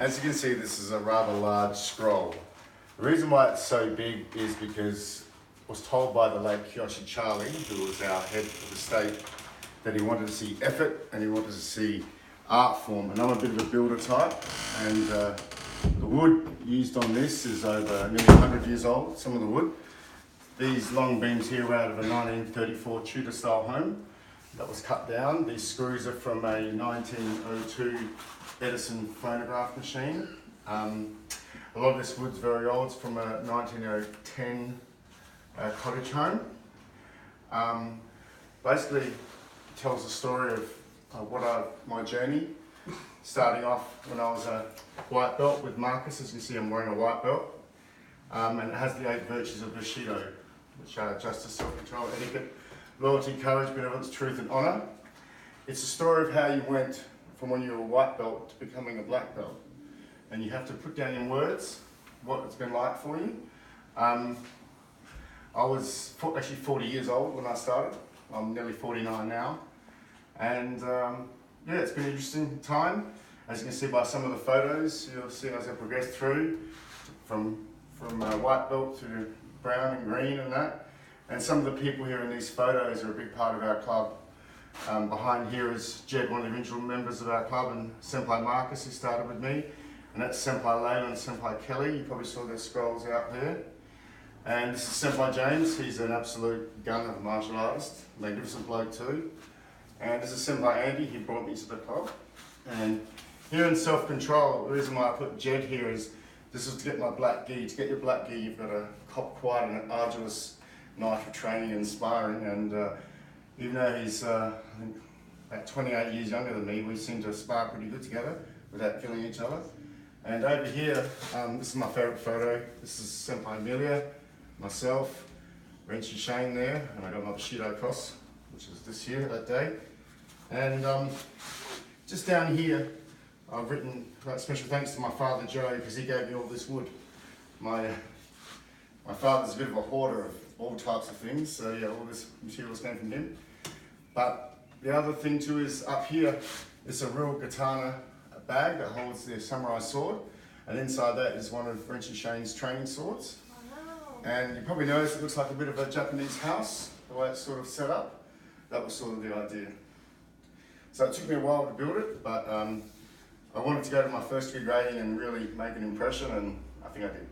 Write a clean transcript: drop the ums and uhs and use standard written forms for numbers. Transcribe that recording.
As you can see, this is a rather large scroll. The reason why it's so big is because I was told by the late Kiyoshi Charlie, who was our head of the state, that he wanted to see effort and he wanted to see art form. And I'm a bit of a builder type, and the wood used on this is over nearly 100 years old, some of the wood. These long beams here are out of a 1934 Tudor style home that was cut down. These screws are from a 1902 Edison phonograph machine. A lot of this wood's very old. It's from a 1910 cottage home. Basically, it tells the story of my journey, starting off when I was a white belt with Marcus. As you can see, I'm wearing a white belt, and it has the 8 virtues of Bushido, which are justice, self-control, etiquette, loyalty, courage, benevolence, truth, and honour. It's a story of how you went from when you were a white belt to becoming a black belt, and you have to put down in words what it's been like for you. I was actually 40 years old when I started. I'm nearly 49 now, and yeah, it's been an interesting time. As you can see by some of the photos, you'll see as I progress through from white belt to brown and green and that. And some of the people here in these photos are a big part of our club. Behind here is Jed, one of the original members of our club, and Senpai Marcus, who started with me. And that's Senpai Layla and Senpai Kelly. You probably saw their scrolls out there. And this is Senpai James. He's an absolute gun of a martial artist, magnificent bloke too. And this is Senpai Andy. He brought me to the club. And here in self-control, the reason why I put Jed here is this is to get my black gi. To get your black gi, you've got to cop quite an arduous night of training and sparring. And even though he's I think about 28 years younger than me, we seem to spar pretty good together without killing each other. And over here, this is my favourite photo. This is Senpai Amelia, myself, Renchi Shane there, and I got my Bushido cross, which is this here that day. And just down here, I've written special thanks to my father Joe, because he gave me all this wood. My father's a bit of a hoarder of all types of things, so yeah, all this materials came from him. But the other thing too is up here, it's a real katana bag that holds the samurai sword, and inside that is one of Renchi Shane's training swords. Wow. And you probably notice it looks like a bit of a Japanese house, the way it's sort of set up. That was sort of the idea. So it took me a while to build it, but I wanted to go to my first degree grading and really make an impression, and I think I did.